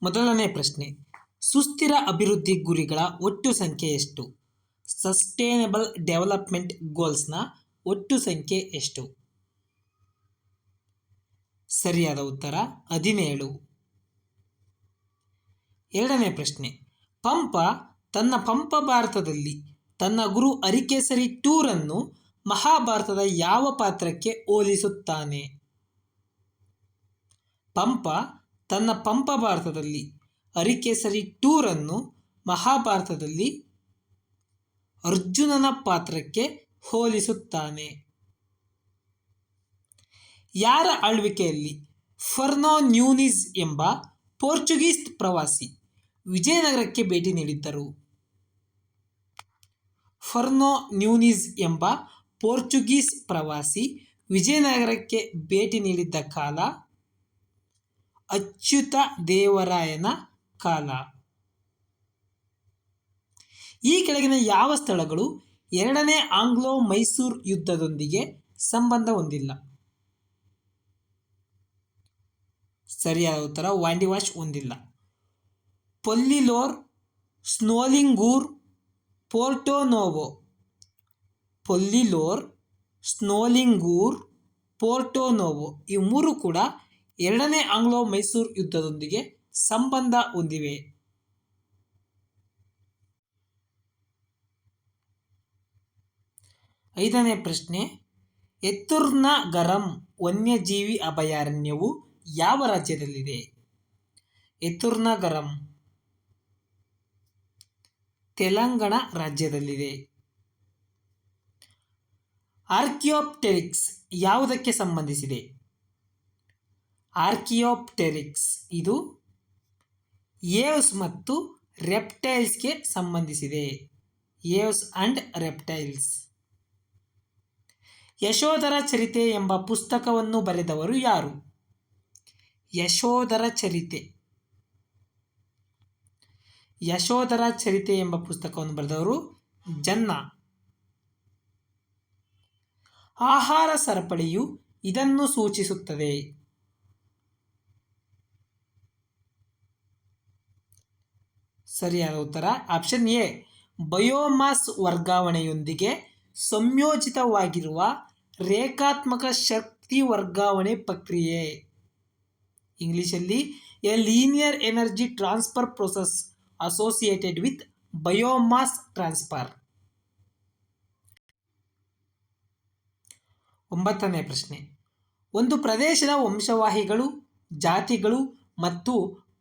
ಮೊದಲನೇ ಪ್ರಶ್ನೆ, ಸುಸ್ಥಿರ ಅಭಿವೃದ್ಧಿ ಗುರಿಗಳ ಒಟ್ಟು ಸಂಖ್ಯೆ ಎಷ್ಟು? ಸಸ್ಟೇನಬಲ್ ಡೆವಲಪ್ಮೆಂಟ್ ಗೋಲ್ಸ್ನ ಒಟ್ಟು ಸಂಖ್ಯೆ ಎಷ್ಟು? ಸರಿಯಾದ ಉತ್ತರ 17. ಎರಡನೇ ಪ್ರಶ್ನೆ, ಪಂಪ ತನ್ನ ಪಂಪ ಭಾರತದಲ್ಲಿ ತನ್ನ ಗುರು ಅರಿಕೇಸರಿ ಟೂರನ್ನು ಮಹಾಭಾರತದ ಯಾವ ಪಾತ್ರಕ್ಕೆ ಹೋಲಿಸುತ್ತಾನೆ? ಪಂಪ ತನ್ನ ಪಂಪ ಭಾರತದಲ್ಲಿ ಅರಿಕೇಸರಿ ಟೂರನ್ನು ಮಹಾಭಾರತದಲ್ಲಿ ಅರ್ಜುನನ ಪಾತ್ರಕ್ಕೆ ಹೋಲಿಸುತ್ತಾನೆ. ಯಾರ ಆಳ್ವಿಕೆಯಲ್ಲಿ ಫರ್ನೋ ನ್ಯೂನಿಸ್ ಎಂಬ ಪೋರ್ಚುಗೀಸ್ ಪ್ರವಾಸಿ ವಿಜಯನಗರಕ್ಕೆ ಭೇಟಿ ನೀಡಿದ್ದರು? ಫರ್ನೋ ನ್ಯೂನಿಸ್ ಎಂಬ ಪೋರ್ಚುಗೀಸ್ ಪ್ರವಾಸಿ ವಿಜಯನಗರಕ್ಕೆ ಭೇಟಿ ನೀಡಿದ್ದ ಕಾಲ ಅಚ್ಯುತ ದೇವರಾಯನ ಕಾಲ. ಈ ಕೆಳಗಿನ ಯಾವ ಸ್ಥಳಗಳು ಎರಡನೇ ಆಂಗ್ಲೋ ಮೈಸೂರು ಯುದ್ಧದೊಂದಿಗೆ ಸಂಬಂಧ ಹೊಂದಿಲ್ಲ? ಸರಿಯಾದ ಉತ್ತರ ವಾಂಡಿವಾಶ್ ಹೊಂದಿಲ್ಲ. ಪೊಲ್ಲಿಲೋರ್, ಸ್ನೋಲಿಂಗೂರ್, ಪೋರ್ಟೋನೋವೋ. ಪೊಲ್ಲಿಲೋರ್, ಸ್ನೋಲಿಂಗೂರ್, ಪೋರ್ಟೋನೋವೋ ಈ ಮೂರು ಕೂಡ ಎರಡನೇ ಆಂಗ್ಲೋ ಮೈಸೂರು ಯುದ್ಧದೊಂದಿಗೆ ಸಂಬಂಧ ಹೊಂದಿವೆ. ಐದನೇ ಪ್ರಶ್ನೆ, ಎತ್ತುರ್ನಗರಂ ವನ್ಯಜೀವಿ ಅಭಯಾರಣ್ಯವು ಯಾವ ರಾಜ್ಯದಲ್ಲಿದೆ? ಎತ್ತುರ್ನಗರಂ ತೆಲಂಗಾಣ ರಾಜ್ಯದಲ್ಲಿದೆ. ಆರ್ಕಿಯೋಪ್ಟೆರಿಕ್ಸ್ ಯಾವುದಕ್ಕೆ ಸಂಬಂಧಿಸಿದೆ? ಆರ್ಕಿಯೋಪ್ಟೆರಿಕ್ಸ್ ಇದು ಏವ್ಸ್ ಮತ್ತು ರೆಪ್ಟೈಲ್ಸ್ಗೆ ಸಂಬಂಧಿಸಿದೆ. Aves and reptiles. Yashodhara Charite ಎಂಬ ಪುಸ್ತಕವನ್ನು ಬರೆದವರು ಯಾರು? ಯಶೋಧರ ಚರಿತೆ. ಯಶೋಧರ ಚರಿತೆ ಎಂಬ ಪುಸ್ತಕವನ್ನು ಬರೆದವರು ಜನ್ನ. ಆಹಾರ ಸರಪಳಿಯು ಇದನ್ನು ಸೂಚಿಸುತ್ತದೆ. ಸರಿಯಾದ ಉತ್ತರ ಆಪ್ಷನ್ ಎ, ಬಯೋಮಾಸ್ ವರ್ಗಾವಣೆಯೊಂದಿಗೆ ಸಂಯೋಜಿತವಾಗಿರುವ ರೇಖಾತ್ಮಕ ಶಕ್ತಿ ವರ್ಗಾವಣೆ ಪ್ರಕ್ರಿಯೆ. ಇಂಗ್ಲಿಷಲ್ಲಿ a linear energy transfer process associated with biomass transfer. 9ನೇ ಪ್ರಶ್ನೆ, ಒಂದು ಪ್ರದೇಶದ ವಂಶವಾಹಿಗಳು, ಜಾತಿಗಳು ಮತ್ತು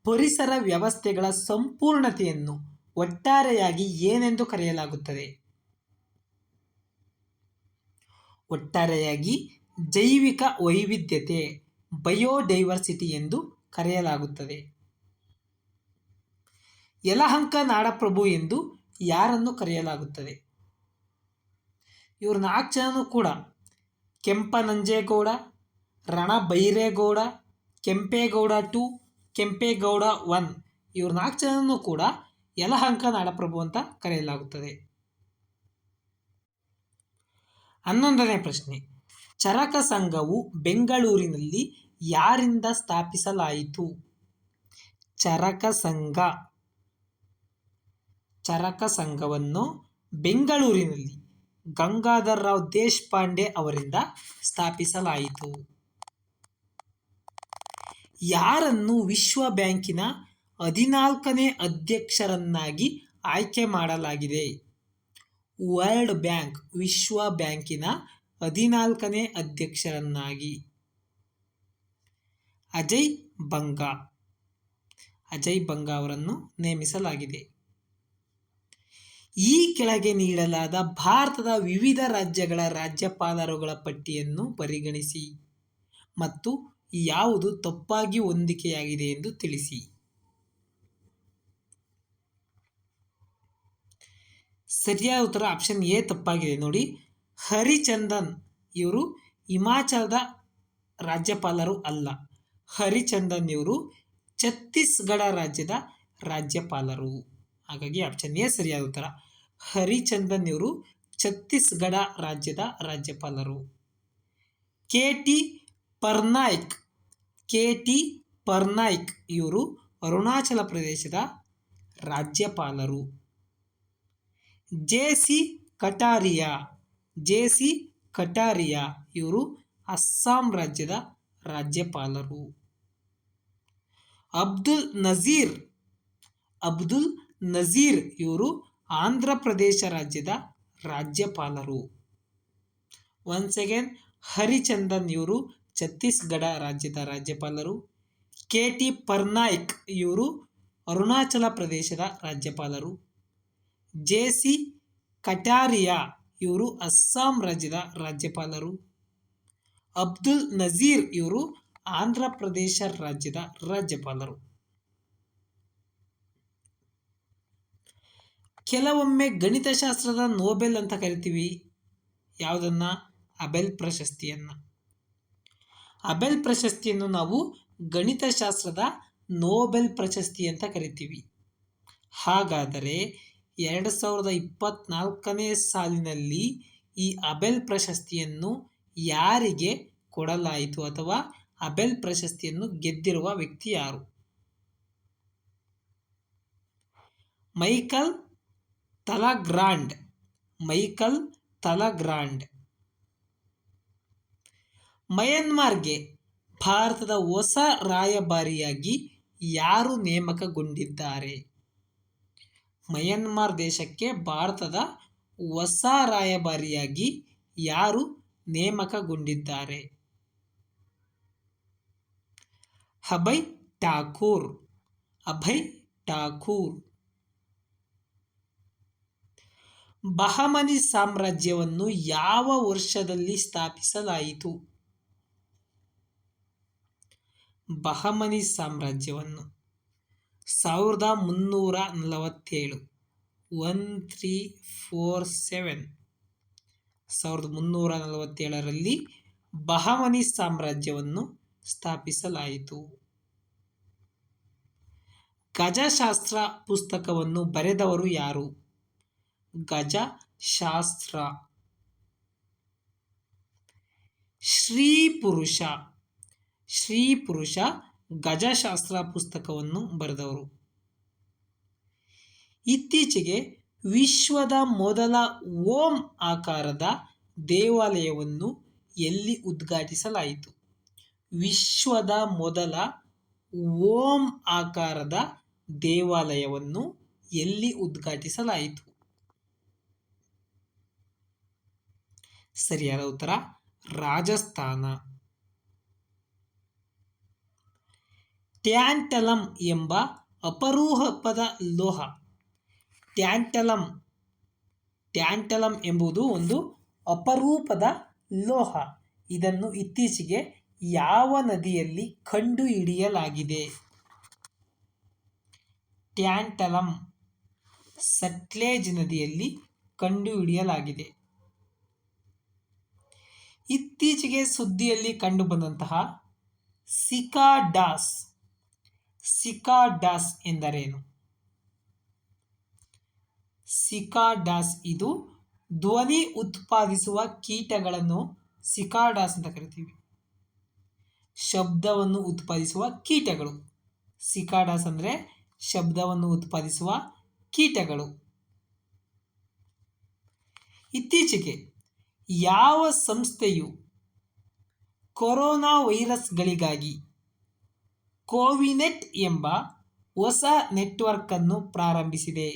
ಪರಿಸರ ವ್ಯವಸ್ಥೆಗಳ ಸಂಪೂರ್ಣತೆಯನ್ನು ಒಟ್ಟಾರೆಯಾಗಿ ಏನೆಂದು ಕರೆಯಲಾಗುತ್ತದೆ? ಒಟ್ಟಾರೆಯಾಗಿ ಜೈವಿಕ ವೈವಿಧ್ಯತೆ, ಬಯೋಡೈವರ್ಸಿಟಿ ಎಂದು ಕರೆಯಲಾಗುತ್ತದೆ. ಯಲಹಂಕ ನಾಡಪ್ರಭು ಎಂದು ಯಾರನ್ನು ಕರೆಯಲಾಗುತ್ತದೆ? ಇವರು 4 ಜನನು ಕೂಡ ಕೆಂಪನಂಜೇಗೌಡ, ರಣಬೈರೇಗೌಡ, ಕೆಂಪೇಗೌಡ 2, ಕೆಂಪೇಗೌಡ 1 ಇವರು 4 ಜನನು ಕೂಡ ಯಲಹಂಕ ನಾಡಪ್ರಭು ಅಂತ ಕರೆಯಲಾಗುತ್ತದೆ. 11ನೇ ಪ್ರಶ್ನೆ, ಚರಕ ಸಂಘವು ಬೆಂಗಳೂರಿನಲ್ಲಿ ಯಾರಿಂದ ಸ್ಥಾಪಿಸಲಾಯಿತು? ಚರಕ ಸಂಘವನ್ನು ಬೆಂಗಳೂರಿನಲ್ಲಿ ಗಂಗಾಧರ ರಾವ್ ದೇಶಪಾಂಡೆ ಅವರಿಂದ ಸ್ಥಾಪಿಸಲಾಯಿತು. ಯಾರನ್ನು ವಿಶ್ವ ಬ್ಯಾಂಕಿನ 14ನೇ ಅಧ್ಯಕ್ಷರನ್ನಾಗಿ ಆಯ್ಕೆ ಮಾಡಲಾಗಿದೆ? ವರ್ಲ್ಡ್ ಬ್ಯಾಂಕ್ ವಿಶ್ವ ಬ್ಯಾಂಕಿನ 14ನೇ ಅಧ್ಯಕ್ಷರನ್ನಾಗಿ ಅಜಯ್ ಬಂಗಾ ಅವರನ್ನು ನೇಮಿಸಲಾಗಿದೆ. ಈ ಕೆಳಗೆ ನೀಡಲಾದ ಭಾರತದ ವಿವಿಧ ರಾಜ್ಯಗಳ ರಾಜ್ಯಪಾಲರುಗಳ ಪಟ್ಟಿಯನ್ನು ಪರಿಗಣಿಸಿ ಮತ್ತು ಯಾವುದು ತಪ್ಪಾಗಿ ಹೊಂದಿಕೆಯಾಗಿದೆ ಎಂದು ತಿಳಿಸಿ. ಸರಿಯಾದ ಉತ್ತರ ಆಪ್ಷನ್ ಎ ತಪ್ಪಾಗಿದೆ. ನೋಡಿ, ಹರಿಚಂದನ್ ಇವರು ಹಿಮಾಚಲದ ರಾಜ್ಯಪಾಲರು ಅಲ್ಲ. ಹರಿಚಂದನ್ ಇವರು ಛತ್ತೀಸ್ಗಢ ರಾಜ್ಯದ ರಾಜ್ಯಪಾಲರು. ಹಾಗಾಗಿ ಆಪ್ಷನ್ ಎ ಸರಿಯಾದ ಉತ್ತರ. ಹರಿಚಂದನ್ ಇವರು ಛತ್ತೀಸ್ಗಢ ರಾಜ್ಯದ ರಾಜ್ಯಪಾಲರು. ಕೆ ಟಿ ಪರ್ನಾಯ್ಕ್ ಇವರು ಅರುಣಾಚಲ ಪ್ರದೇಶದ ರಾಜ್ಯಪಾಲರು. ಜೆ.ಸಿ. ಕಟಾರಿಯಾ ಜೆ.ಸಿ. ಕಟಾರಿಯಾ ಇವರು ಅಸ್ಸಾಂ ರಾಜ್ಯದ ರಾಜ್ಯಪಾಲರು. ಅಬ್ದುಲ್ ನಜೀರ್ ಇವರು ಆಂಧ್ರ ಪ್ರದೇಶ ರಾಜ್ಯದ ರಾಜ್ಯಪಾಲರು. ಒನ್ಸ್ ಅಗೇನ್ ಹರಿಚಂದನ್ ಇವರು ಛತ್ತೀಸ್ಗಢ ರಾಜ್ಯದ ರಾಜ್ಯಪಾಲರು. ಕೆ.ಟಿ. ಪರ್ನಾಯ್ಕ್ ಇವರು ಅರುಣಾಚಲ ಪ್ರದೇಶದ ರಾಜ್ಯಪಾಲರು. ಜೆ.ಸಿ. ಕಟಾರಿಯಾ ಇವರು ಅಸ್ಸಾಂ ರಾಜ್ಯದ ರಾಜ್ಯಪಾಲರು. ಅಬ್ದುಲ್ ನಜೀರ್ ಇವರು ಆಂಧ್ರ ಪ್ರದೇಶ ರಾಜ್ಯದ ರಾಜ್ಯಪಾಲರು. ಕೆಲವೊಮ್ಮೆ ಗಣಿತಶಾಸ್ತ್ರದ ನೋಬೆಲ್ ಅಂತ ಕರಿತೀವಿ. ಯಾವುದನ್ನ? ಅಬೆಲ್ ಪ್ರಶಸ್ತಿಯನ್ನು. ಅಬೆಲ್ ಪ್ರಶಸ್ತಿಯನ್ನು ನಾವು ಗಣಿತಶಾಸ್ತ್ರದ ನೋಬೆಲ್ ಪ್ರಶಸ್ತಿ ಅಂತ ಕರಿತೀವಿ. ಹಾಗಾದರೆ 2024ನೇ ಸಾಲಿನಲ್ಲಿ ಈ ಅಬೆಲ್ ಪ್ರಶಸ್ತಿಯನ್ನು ಯಾರಿಗೆ ಕೊಡಲಾಯಿತು ಅಥವಾ ಅಬೆಲ್ ಪ್ರಶಸ್ತಿಯನ್ನು ಗೆದ್ದಿರುವ ವ್ಯಕ್ತಿ ಯಾರು? ಮೈಕಲ್ ತಲಗ್ರಾಂಡ್. ಮಯನ್ಮಾರ್ಗೆ ಭಾರತದ ಹೊಸ ರಾಯಭಾರಿಯಾಗಿ ಯಾರು ನೇಮಕಗೊಂಡಿದ್ದಾರೆ? ಮಯನ್ಮಾರ್ ದೇಶಕ್ಕೆ ಭಾರತದ ಹೊಸ ರಾಯಭಾರಿಯಾಗಿ ಯಾರು ನೇಮಕಗೊಂಡಿದ್ದಾರೆ? ಅಭಯ್ ಠಾಕೂರ್. ಬಹಮನಿ ಸಾಮ್ರಾಜ್ಯವನ್ನು ಯಾವ ವರ್ಷದಲ್ಲಿ ಸ್ಥಾಪಿಸಲಾಯಿತು? ಬಹಮನಿ ಸಾಮ್ರಾಜ್ಯವನ್ನು 1347. 1347ರಲ್ಲಿ ಬಹಮನಿ ಸಾಮ್ರಾಜ್ಯವನ್ನು ಸ್ಥಾಪಿಸಲಾಯಿತು. ಗಜಶಾಸ್ತ್ರ ಪುಸ್ತಕವನ್ನು ಬರೆದವರು ಯಾರು? ಗಜಶಾಸ್ತ್ರ. ಶ್ರೀ ಪುರುಷ ಗಜಶಾಸ್ತ್ರ ಪುಸ್ತಕವನ್ನು ಬರೆದವರು. ಇತ್ತೀಚೆಗೆ ವಿಶ್ವದ ಮೊದಲ ಓಂ ಆಕಾರದ ದೇವಾಲಯವನ್ನು ಎಲ್ಲಿ ಉದ್ಘಾಟಿಸಲಾಯಿತು? ವಿಶ್ವದ ಮೊದಲ ಓಂ ಆಕಾರದ ದೇವಾಲಯವನ್ನು ಎಲ್ಲಿ ಉದ್ಘಾಟಿಸಲಾಯಿತು? ಸರಿಯಾದ ಉತ್ತರ ರಾಜಸ್ಥಾನ. ಟ್ಯಾಂಟಲಮ್ ಎಂಬ ಅಪರೂಪದ ಲೋಹ. ಟ್ಯಾಂಟಲಮ್ ಎಂಬುದು ಒಂದು ಅಪರೂಪದ ಲೋಹ. ಇದನ್ನು ಇತ್ತೀಚೆಗೆ ಯಾವ ನದಿಯಲ್ಲಿ ಕಂಡುಹಿಡಿಯಲಾಗಿದೆ? ಟ್ಯಾಂಟಲಮ್ ಸಟ್ಲೇಜ್ ನದಿಯಲ್ಲಿ ಕಂಡುಹಿಡಿಯಲಾಗಿದೆ. ಇತ್ತೀಚೆಗೆ ಸುದ್ದಿಯಲ್ಲಿ ಕಂಡುಬಂದಂತಹ ಸಿಕಾಡಾಸ್ ಎಂದರೇನು? ಸಿಕಾಡಾಸ್ ಇದು ಧ್ವನಿ ಉತ್ಪಾದಿಸುವ ಕೀಟಗಳನ್ನು ಸಿಕಾಡಾಸ್ ಅಂತ ಕರಿತೀವಿ. ಶಬ್ದವನ್ನು ಉತ್ಪಾದಿಸುವ ಕೀಟಗಳು. ಸಿಕಾಡಾಸ್ ಅಂದರೆ ಶಬ್ದವನ್ನು ಉತ್ಪಾದಿಸುವ ಕೀಟಗಳು. ಇತ್ತೀಚೆಗೆ ಯಾವ ಸಂಸ್ಥೆಯು ಕೊರೋನಾ ವೈರಸ್ಗಳಿಗಾಗಿ ಕೋವಿನೆಟ್ ಎಂಬ ಹೊಸ ನೆಟ್ವರ್ಕ್ ಅನ್ನು ಪ್ರಾರಂಭಿಸಿದೆ?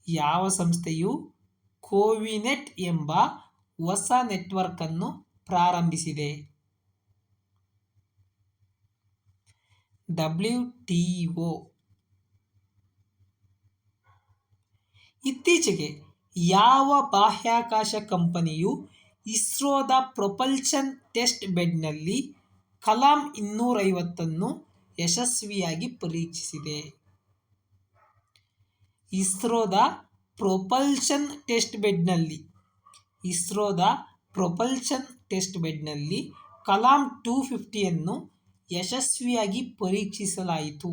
ಯಾವ ಸಂಸ್ಥೆಯು ಕೋವಿನೆಟ್ ಎಂಬ ಹೊಸ ನೆಟ್ವರ್ಕ್ ಅನ್ನು ಪ್ರಾರಂಭಿಸಿದೆ? WTO. ಇತ್ತೀಚೆಗೆ ಯಾವ ಬಾಹ್ಯಾಕಾಶ ಕಂಪನಿಯು ಇಸ್ರೋದ ಪ್ರೊಪಲ್ಷನ್ ಟೆಸ್ಟ್ ಬೆಡ್ನಲ್ಲಿ ಕಲಾಂ 250 ಯಶಸ್ವಿಯಾಗಿ ಪರೀಕ್ಷಿಸಿದೆ? ಇಸ್ರೋದ ಪ್ರೊಪಲ್ಷನ್ ಟೆಸ್ಟ್ ಬೆಡ್ನಲ್ಲಿ ಕಲಾಂ 250 ಯಶಸ್ವಿಯಾಗಿ ಪರೀಕ್ಷಿಸಲಾಯಿತು.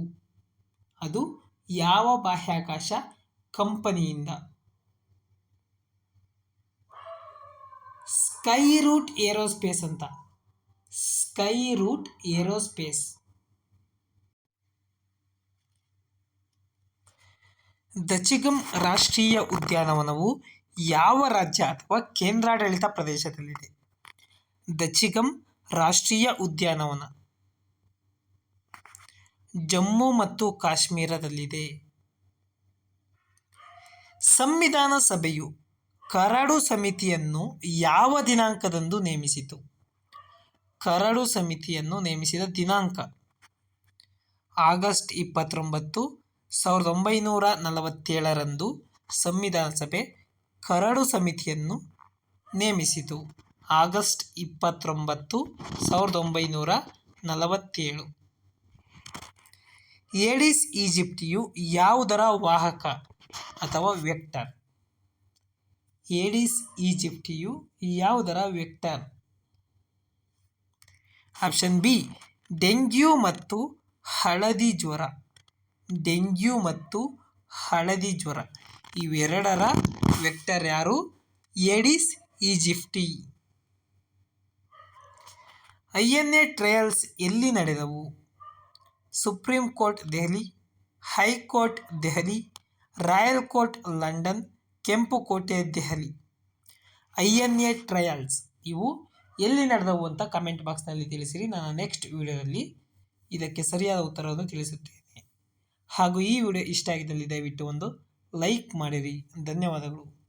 ಅದು ಯಾವ ಬಾಹ್ಯಾಕಾಶ ಕಂಪನಿಯಿಂದ? ಸ್ಕೈರೂಟ್ ಏರೋಸ್ಪೇಸ್. ದಚಿಗಮ್ ರಾಷ್ಟ್ರೀಯ ಉದ್ಯಾನವನವು ಯಾವ ರಾಜ್ಯ ಅಥವಾ ಕೇಂದ್ರಾಡಳಿತ ಪ್ರದೇಶದಲ್ಲಿದೆ? ದಚಿಗಮ್ ರಾಷ್ಟ್ರೀಯ ಉದ್ಯಾನವನ ಜಮ್ಮು ಮತ್ತು ಕಾಶ್ಮೀರದಲ್ಲಿದೆ. ಸಂವಿಧಾನ ಸಭೆಯು ಕರಡು ಸಮಿತಿಯನ್ನು ಯಾವ ದಿನಾಂಕದಂದು ನೇಮಿಸಿತು? ಕರಡು ಸಮಿತಿಯನ್ನು ನೇಮಿಸಿದ ದಿನಾಂಕ ಆಗಸ್ಟ್ 29, 1947ರಂದು ಸಂವಿಧಾನ ಸಭೆ ಕರಡು ಸಮಿತಿಯನ್ನು ನೇಮಿಸಿತು. ಆಗಸ್ಟ್ 29, 1947. ಏಡಿಸ್ ಈಜಿಪ್ಟಿಯು ಯಾವುದರ ವಾಹಕ ಅಥವಾ ವೆಕ್ಟರ್? ಏಡಿಸ್ ಈಜಿಪ್ಟಿಯು ಯಾವುದರ ವೆಕ್ಟರ್? ಆಪ್ಷನ್ ಬಿ ಡೆಂಗ್ಯೂ ಮತ್ತು ಹಳದಿ ಜ್ವರ. ಡೆಂಗ್ಯೂ ಮತ್ತು ಹಳದಿ ಜ್ವರ ಇವೆರಡರ ವೆಕ್ಟರ್ ಯಾರು? ಏಡಿಸ್ ಈಜಿಪ್ಟಿ. INA ಟ್ರಯಲ್ಸ್ ಎಲ್ಲಿ ನಡೆದವು? Supreme court Delhi, high court Delhi, royal court London, ಕೆಂಪು ಕೋಟೆ ದೆಹಲಿ. INA ಟ್ರಯಲ್ಸ್ ಇವು ಎಲ್ಲಿ ನಡೆದವು ಅಂತ ಕಮೆಂಟ್ ಬಾಕ್ಸ್ನಲ್ಲಿ ತಿಳಿಸಿರಿ. ನಾನು ನೆಕ್ಸ್ಟ್ ವಿಡಿಯೋದಲ್ಲಿ ಇದಕ್ಕೆ ಸರಿಯಾದ ಉತ್ತರವನ್ನು ತಿಳಿಸುತ್ತೇನೆ. ಹಾಗೂ ಈ ವಿಡಿಯೋ ಇಷ್ಟ ಆಗಿದ್ದಲ್ಲಿ ದಯವಿಟ್ಟು ಒಂದು ಲೈಕ್ ಮಾಡಿರಿ. ಧನ್ಯವಾದಗಳು.